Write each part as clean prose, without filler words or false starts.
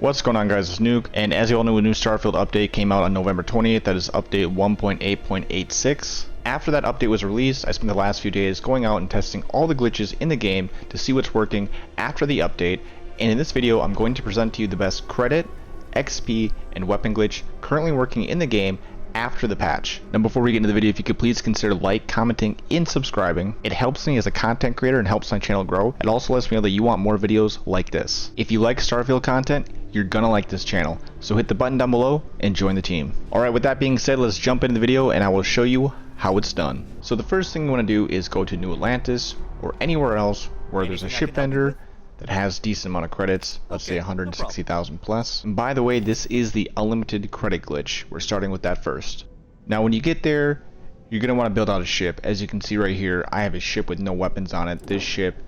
What's going on, guys? It's Nuke, and as you all know, a new Starfield update came out on November 20th. That is update 1.8.86. After that update was released, I spent the last few days going out and testing all the glitches in the game to see what's working after the update, and in this video I'm going to present to you the best credit, XP, and weapon glitch currently working in the game after the patch. Now before we get into the video, if you could please consider like, commenting, and subscribing. It helps me as a content creator and helps my channel grow. It also lets me know that you want more videos like this. If you like Starfield content, you're gonna like this channel, so hit the button down below and join the team. Alright, with that being said, let's jump into the video and I will show you how it's done. So the first thing you want to do is go to New Atlantis or anywhere else where there's a ship vendor that has decent amount of credits, let's say 160,000 plus. And by the way, this is the unlimited credit glitch. We're starting with that first. Now when you get there, you're gonna want to build out a ship. As you can see right here, I have a ship with no weapons on it. This ship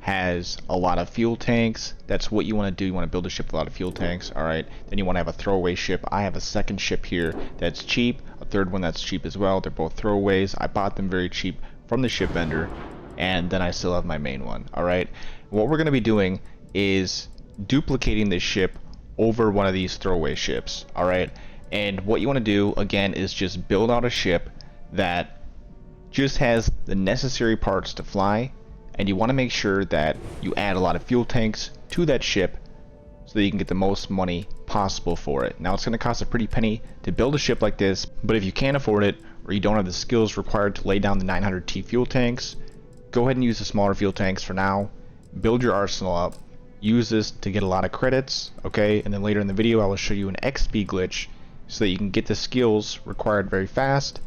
has a lot of fuel tanks. That's what you want to do. You want to build a ship with a lot of fuel tanks. Alright, then you want to have a throwaway ship. I have a second ship here that's cheap, a third one that's cheap as well. They're both throwaways. I bought them very cheap from the ship vendor, and then I still have my main one. Alright, what we're going to be doing is duplicating this ship over one of these throwaway ships. Alright, and what you want to do again is just build out a ship that just has the necessary parts to fly, and you want to make sure that you add a lot of fuel tanks to that ship so that you can get the most money possible for it. Now it's going to cost a pretty penny to build a ship like this, but if you can't afford it or you don't have the skills required to lay down the 900T fuel tanks, go ahead and use the smaller fuel tanks for now. Build your arsenal up, use this to get a lot of credits, okay? And then later in the video I will show you an XP glitch so that you can get the skills required very fast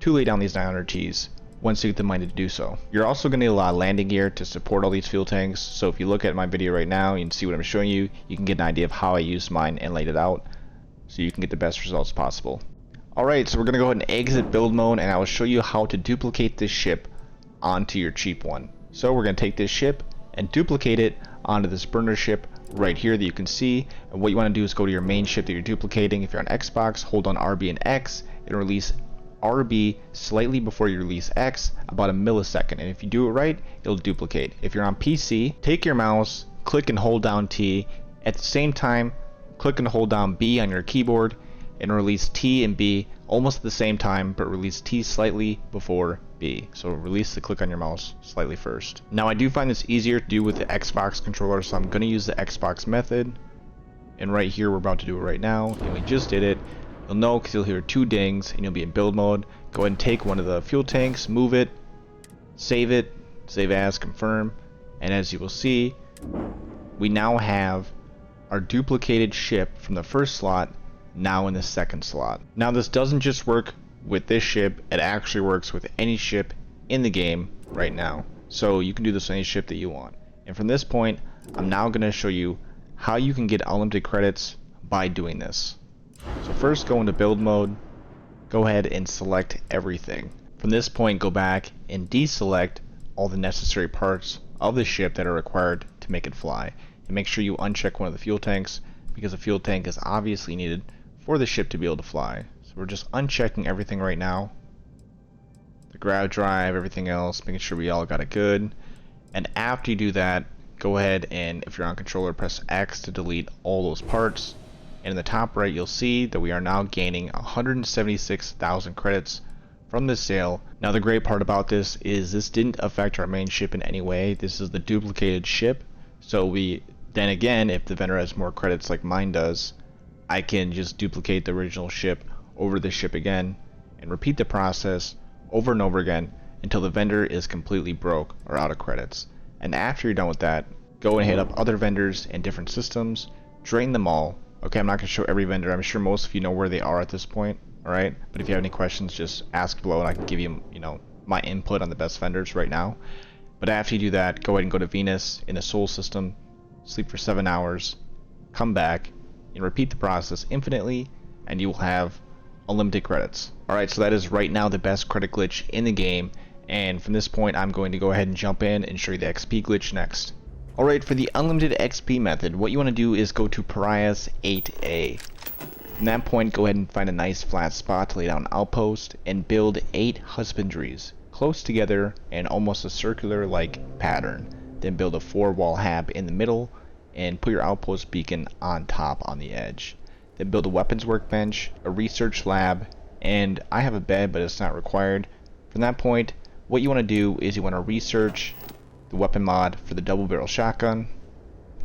to lay down these 900Ts once you get the money to do so. You're also going to need a lot of landing gear to support all these fuel tanks, so if you look at my video right now and see what I'm showing you, you can get an idea of how I used mine and laid it out so you can get the best results possible. Alright, so we're going to go ahead and exit build mode, and I will show you how to duplicate this ship onto your cheap one. So we're going to take this ship and duplicate it onto this burner ship right here that you can see, and what you want to do is go to your main ship that you're duplicating. If you're on Xbox, hold on RB and X and release RB slightly before you release X, about a millisecond, and if you do it right, it'll duplicate. If you're on PC, take your mouse, click and hold down T, at the same time click and hold down B on your keyboard and release T and B almost at the same time, but release T slightly before B. So release the click on your mouse slightly first. Now I do find this easier to do with the Xbox controller, so I'm going to use the Xbox method, and right here we're about to do it right now, and we just did it. You'll know because you'll hear two dings and you'll be in build mode. Go ahead and take one of the fuel tanks, move it, save as, confirm, and as you will see, we now have our duplicated ship from the first slot now in the second slot. Now this doesn't just work with this ship, it actually works with any ship in the game right now. So you can do this on any ship that you want. And from this point, I'm now going to show you how you can get unlimited credits by doing this. So first, go into build mode, go ahead and select everything. From this point, go back and deselect all the necessary parts of the ship that are required to make it fly. And make sure you uncheck one of the fuel tanks, because a fuel tank is obviously needed for the ship to be able to fly. So we're just unchecking everything right now. The grav drive, everything else, making sure we all got it good. And after you do that, go ahead and, if you're on controller, press X to delete all those parts. And in the top right, you'll see that we are now gaining 176,000 credits from this sale. Now the great part about this is this didn't affect our main ship in any way. This is the duplicated ship, so then again, if the vendor has more credits like mine does, I can just duplicate the original ship over this ship again and repeat the process over and over again until the vendor is completely broke or out of credits. And after you're done with that, go and hit up other vendors and different systems, drain them all. Okay, I'm not going to show every vendor. I'm sure most of you know where they are at this point, alright? But if you have any questions, just ask below and I can give you, my input on the best vendors right now. But after you do that, go ahead and go to Venus in the Sol system, sleep for 7 hours, come back, and repeat the process infinitely, and you will have unlimited credits. Alright, so that is right now the best credit glitch in the game, and from this point I'm going to go ahead and jump in and show you the XP glitch next. Alright, for the unlimited XP method, what you want to do is go to Pariah's 8A. From that point, go ahead and find a nice flat spot to lay down an outpost and build 8 husbandries close together in almost a circular like pattern. Then build a 4-wall hab in the middle and put your outpost beacon on top on the edge. Then build a weapons workbench, a research lab, and I have a bed but it's not required. From that point, what you want to do is you want to research the weapon mod for the double barrel shotgun,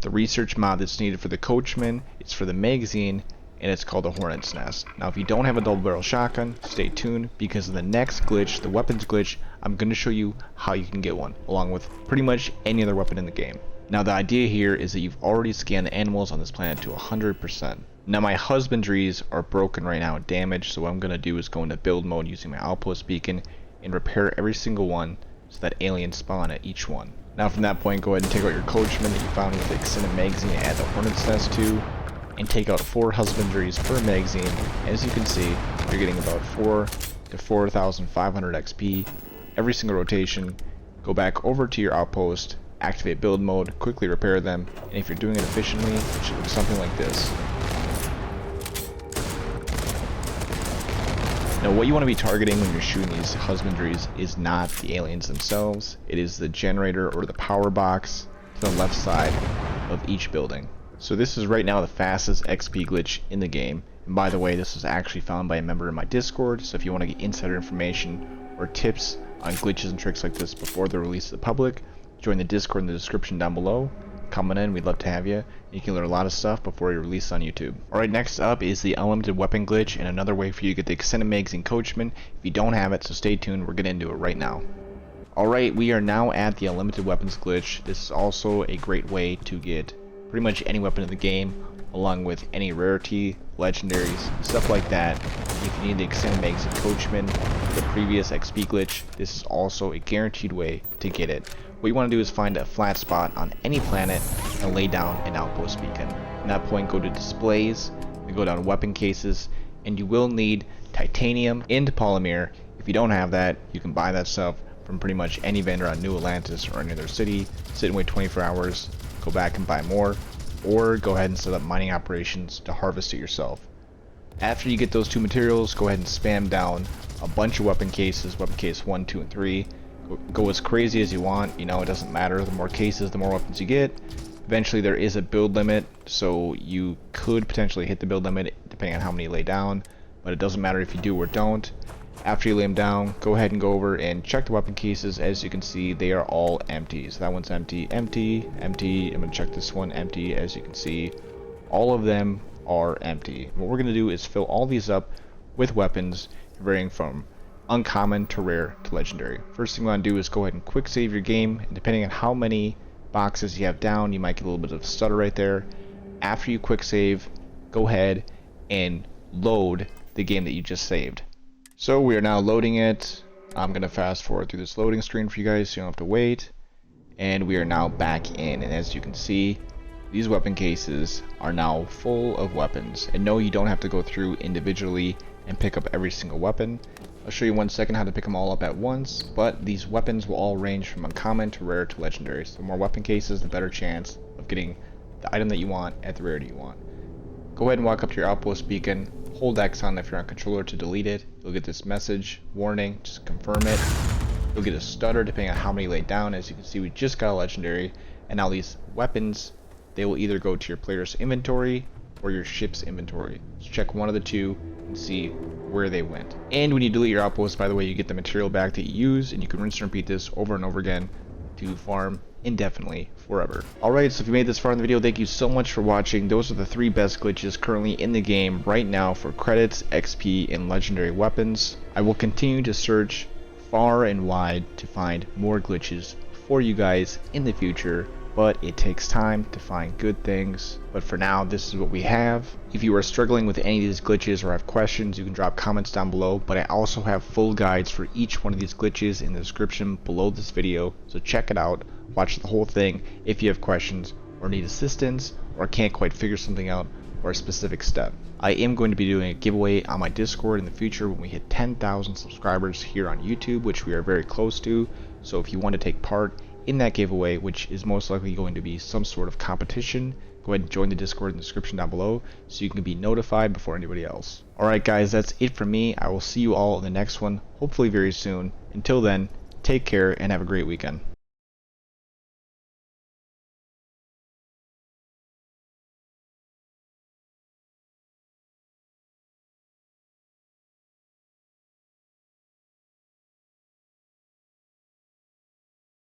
the research mod that's needed for the coachman, it's for the magazine, and it's called the Hornet's Nest. Now if you don't have a double barrel shotgun, stay tuned, because in the next glitch, the weapons glitch, I'm going to show you how you can get one, along with pretty much any other weapon in the game. Now the idea here is that you've already scanned the animals on this planet to 100%. Now my husbandries are broken right now and damaged, so what I'm going to do is go into build mode using my outpost beacon and repair every single one so that aliens spawn at each one. Now from that point, go ahead and take out your coachman that you found with the extended magazine and add the Hornet's Nest to, and take out 4 husbandries per magazine. As you can see, you're getting about 4 to 4,500 XP every single rotation. Go back over to your outpost, activate build mode, quickly repair them, and if you're doing it efficiently, it should look something like this. Now what you want to be targeting when you're shooting these husbandries is not the aliens themselves, it is the generator or the power box to the left side of each building. So this is right now the fastest XP glitch in the game, and by the way, this was actually found by a member in my Discord, so if you want to get insider information or tips on glitches and tricks like this before they're released to the public, join the Discord in the description down below. Comment in, we'd love to have you. You can learn a lot of stuff before you're released on YouTube. Alright, next up is the unlimited weapon glitch, and another way for you to get the extended magazine coachman if you don't have it, so stay tuned, we're getting into it right now. Alright, we are now at the unlimited weapons glitch. This is also a great way to get pretty much any weapon in the game, along with any rarity, legendaries, stuff like that. If you need the extended magazine coachman, the previous XP glitch, this is also a guaranteed way to get it. What you want to do is find a flat spot on any planet and lay down an outpost beacon. At that point, go to displays, and go down to weapon cases, and you will need titanium and polymer. If you don't have that, you can buy that stuff from pretty much any vendor on New Atlantis or any other city. Sit and wait 24 hours, go back and buy more, or go ahead and set up mining operations to harvest it yourself. After you get those two materials, go ahead and spam down a bunch of weapon cases, weapon case 1, 2, and 3. Go as crazy as you want, you know, it doesn't matter. The more cases, the more weapons you get. Eventually there is a build limit, so you could potentially hit the build limit depending on how many you lay down, but it doesn't matter if you do or don't. After you lay them down, go ahead and go over and check the weapon cases. As you can see, they are all empty. So that one's empty, empty, empty. I'm going to check this one, empty. As you can see, all of them are empty. What we're going to do is fill all these up with weapons varying from uncommon to rare to legendary. First thing you want to do is go ahead and quick save your game, and depending on how many boxes you have down, you might get a little bit of stutter right there. After you quick save, go ahead and load the game that you just saved. So we are now loading it. I'm going to fast forward through this loading screen for you guys so you don't have to wait. And we are now back in, and as you can see, these weapon cases are now full of weapons. And no, you don't have to go through individually and pick up every single weapon. I'll show you in 1 second how to pick them all up at once, but these weapons will all range from uncommon to rare to legendary. So the more weapon cases, the better chance of getting the item that you want at the rarity you want. Go ahead and walk up to your outpost beacon, hold X on if you're on controller to delete it. You'll get this message, warning, just confirm it. You'll get a stutter depending on how many you laid down. As you can see, we just got a legendary, and now these weapons, they will either go to your player's inventory or your ship's inventory. So check one of the two and see where they went. And when you delete your outpost, by the way, you get the material back that you use, and you can rinse and repeat this over and over again to farm indefinitely forever. Alright, so if you made this far in the video, thank you so much for watching. Those are the 3 best glitches currently in the game right now for credits, XP, and legendary weapons. I will continue to search far and wide to find more glitches for you guys in the future, but it takes time to find good things. But for now, this is what we have. If you are struggling with any of these glitches or have questions, you can drop comments down below, but I also have full guides for each one of these glitches in the description below this video, so check it out, watch the whole thing if you have questions or need assistance or can't quite figure something out or a specific step. I am going to be doing a giveaway on my Discord in the future when we hit 10,000 subscribers here on YouTube, which we are very close to. So if you want to take part in that giveaway, which is most likely going to be some sort of competition, go ahead and join the Discord in the description down below so you can be notified before anybody else. Alright guys, that's it from me. I will see you all in the next one, hopefully very soon. Until then, take care and have a great weekend.